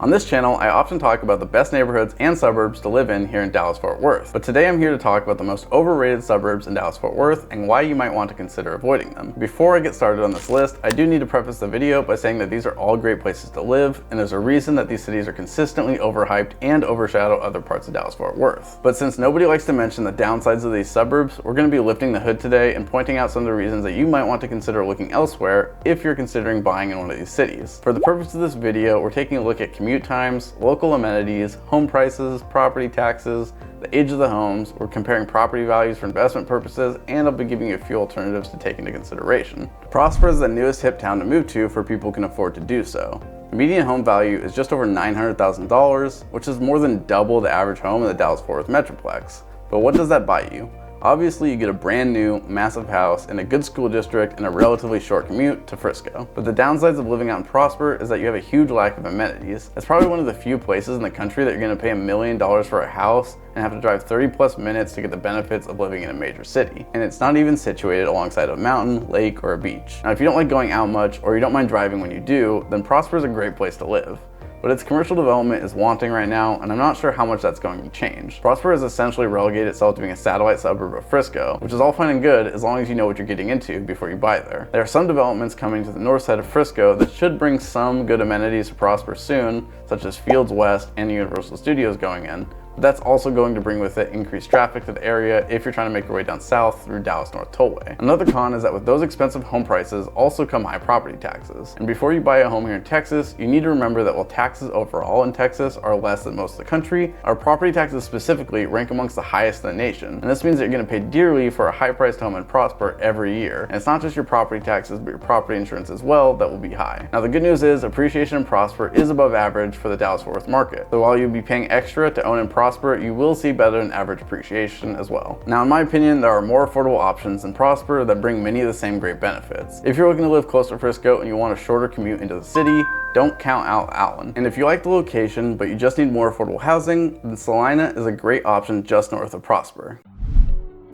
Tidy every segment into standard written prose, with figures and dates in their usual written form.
On this channel, I often talk about the best neighborhoods and suburbs to live in here in Dallas-Fort Worth, but today I'm here to talk about the most overrated suburbs in Dallas-Fort Worth and why you might want to consider avoiding them. Before I get started on this list, I do need to preface the video by saying that these are all great places to live, and there's a reason that these cities are consistently overhyped and overshadow other parts of Dallas-Fort Worth. But since nobody likes to mention the downsides of these suburbs, we're going to be lifting the hood today and pointing out some of the reasons that you might want to consider looking elsewhere if you're considering buying in one of these cities. For the purpose of this video, we're taking a look at commute times, local amenities, home prices, property taxes, the age of the homes. We're comparing property values for investment purposes, and I'll be giving you a few alternatives to take into consideration. Prosper is the newest hip town to move to for people who can afford to do so. The median home value is just over $900,000, which is more than double the average home in the Dallas-Fort Worth Metroplex. But what does that buy you? Obviously, you get a brand new, massive house in a good school district and a relatively short commute to Frisco. But the downsides of living out in Prosper is that you have a huge lack of amenities. It's probably one of the few places in the country that you're going to pay $1 million for a house and have to drive 30+ minutes to get the benefits of living in a major city. And it's not even situated alongside a mountain, lake, or a beach. Now, if you don't like going out much or you don't mind driving when you do, then Prosper is a great place to live. But its commercial development is wanting right now, and I'm not sure how much that's going to change. Prosper has essentially relegated itself to being a satellite suburb of Frisco, which is all fine and good as long as you know what you're getting into before you buy there. There are some developments coming to the north side of Frisco that should bring some good amenities to Prosper soon, such as Fields West and Universal Studios going in. But that's also going to bring with it increased traffic to the area if you're trying to make your way down south through Dallas North Tollway. Another con is that with those expensive home prices also come high property taxes. And before you buy a home here in Texas, you need to remember that while taxes overall in Texas are less than most of the country, our property taxes specifically rank amongst the highest in the nation. And this means that you're going to pay dearly for a high-priced home in Prosper every year. And it's not just your property taxes, but your property insurance as well that will be high. Now, the good news is appreciation in Prosper is above average for the Dallas-Fort Worth market. So while you'll be paying extra to own in Prosper, you will see better than average appreciation as well. Now, in my opinion, there are more affordable options in Prosper that bring many of the same great benefits. If you're looking to live close to Frisco and you want a shorter commute into the city, don't count out Allen. And if you like the location, but you just need more affordable housing, then Salina is a great option just north of Prosper.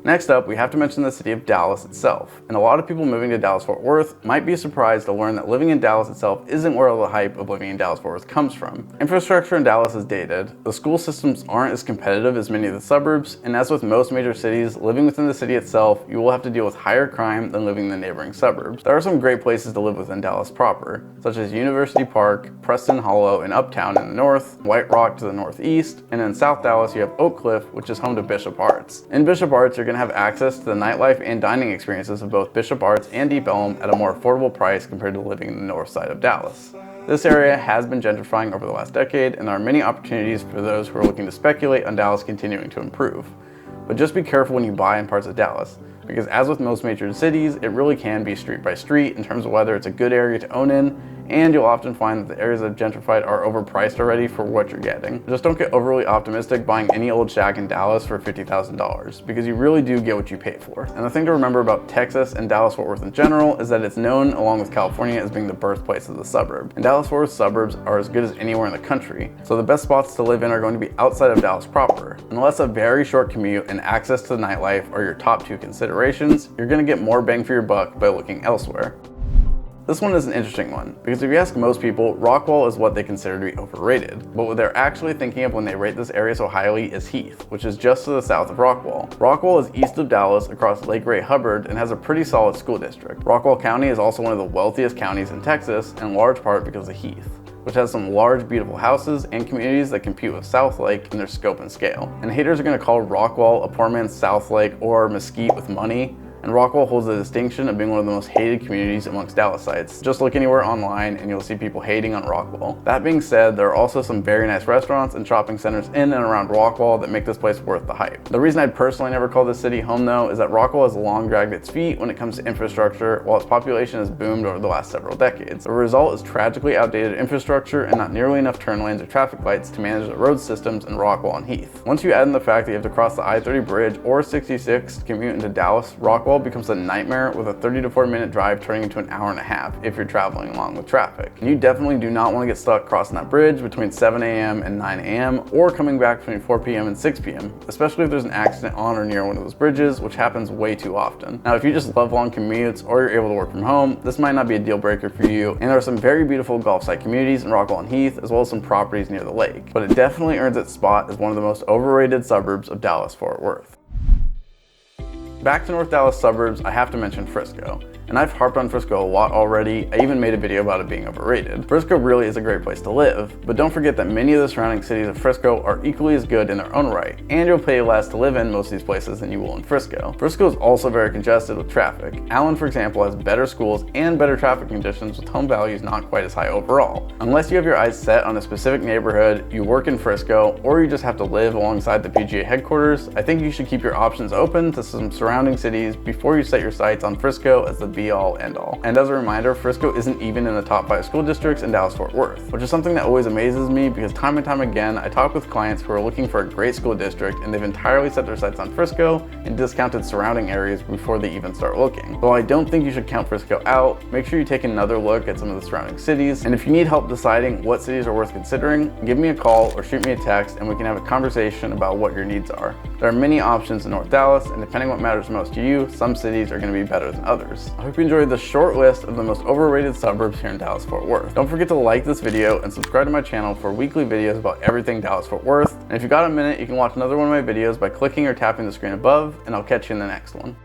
Next up, we have to mention the city of Dallas itself. And a lot of people moving to Dallas-Fort Worth might be surprised to learn that living in Dallas itself isn't where all the hype of living in Dallas-Fort Worth comes from. Infrastructure in Dallas is dated, the school systems aren't as competitive as many of the suburbs, and as with most major cities, living within the city itself, you will have to deal with higher crime than living in the neighboring suburbs. There are some great places to live within Dallas proper, such as University Park, Preston Hollow, and Uptown in the north, White Rock to the northeast, and in South Dallas you have Oak Cliff, which is home to Bishop Arts. In Bishop Arts, you're going to have access to the nightlife and dining experiences of both Bishop Arts and Deep Ellum at a more affordable price compared to living in the north side of Dallas. This area has been gentrifying over the last decade, and there are many opportunities for those who are looking to speculate on Dallas continuing to improve. But just be careful when you buy in parts of Dallas, because as with most major cities, it really can be street by street in terms of whether it's a good area to own in, and you'll often find that the areas that have gentrified are overpriced already for what you're getting. Just don't get overly optimistic buying any old shack in Dallas for $50,000, because you really do get what you pay for. And the thing to remember about Texas and Dallas-Fort Worth in general is that it's known, along with California, as being the birthplace of the suburb. And Dallas-Fort Worth suburbs are as good as anywhere in the country, so the best spots to live in are going to be outside of Dallas proper. Unless a very short commute and access to the nightlife are your top two considerations, you're going to get more bang for your buck by looking elsewhere. This one is an interesting one, because if you ask most people, Rockwall is what they consider to be overrated. But what they're actually thinking of when they rate this area so highly is Heath, which is just to the south of Rockwall. Rockwall is east of Dallas across Lake Ray Hubbard and has a pretty solid school district. Rockwall County is also one of the wealthiest counties in Texas, in large part because of Heath, which has some large, beautiful houses and communities that compete with South Lake in their scope and scale. And haters are going to call Rockwall a poor man's South Lake or Mesquite with money, and Rockwall holds the distinction of being one of the most hated communities amongst Dallasites. Just look anywhere online and you'll see people hating on Rockwall. That being said, there are also some very nice restaurants and shopping centers in and around Rockwall that make this place worth the hype. The reason I'd personally never call this city home though is that Rockwall has long dragged its feet when it comes to infrastructure, while its population has boomed over the last several decades. The result is tragically outdated infrastructure and not nearly enough turn lanes or traffic lights to manage the road systems in Rockwall and Heath. Once you add in the fact that you have to cross the I-30 bridge or 66 to commute into Dallas, Rockwall Rockwall becomes a nightmare with a 30 to 40 minute drive turning into an hour and a half if you're traveling along with traffic. And you definitely do not want to get stuck crossing that bridge between 7 a.m. and 9 a.m. or coming back between 4 p.m. and 6 p.m., especially if there's an accident on or near one of those bridges, which happens way too often. Now, if you just love long commutes or you're able to work from home, this might not be a deal breaker for you, and there are some very beautiful golf site communities in Rockwall and Heath, as well as some properties near the lake. But it definitely earns its spot as one of the most overrated suburbs of Dallas-Fort Worth. Back to North Dallas suburbs, I have to mention Frisco. And I've harped on Frisco a lot already. I even made a video about it being overrated. Frisco really is a great place to live, but don't forget that many of the surrounding cities of Frisco are equally as good in their own right, and you'll pay less to live in most of these places than you will in Frisco. Frisco is also very congested with traffic. Allen, for example, has better schools and better traffic conditions with home values not quite as high overall. Unless you have your eyes set on a specific neighborhood, you work in Frisco, or you just have to live alongside the PGA headquarters, I think you should keep your options open to some surrounding cities before you set your sights on Frisco as the be-all, end-all. And as a reminder, Frisco isn't even in the top 5 school districts in Dallas-Fort Worth, which is something that always amazes me because time and time again, I talk with clients who are looking for a great school district and they've entirely set their sights on Frisco and discounted surrounding areas before they even start looking. While I don't think you should count Frisco out, make sure you take another look at some of the surrounding cities. And if you need help deciding what cities are worth considering, give me a call or shoot me a text and we can have a conversation about what your needs are. There are many options in North Dallas, and depending what matters most to you, some cities are going to be better than others. I hope you enjoyed this short list of the most overrated suburbs here in Dallas-Fort Worth. Don't forget to like this video and subscribe to my channel for weekly videos about everything Dallas-Fort Worth. And if you got a minute, you can watch another one of my videos by clicking or tapping the screen above, and I'll catch you in the next one.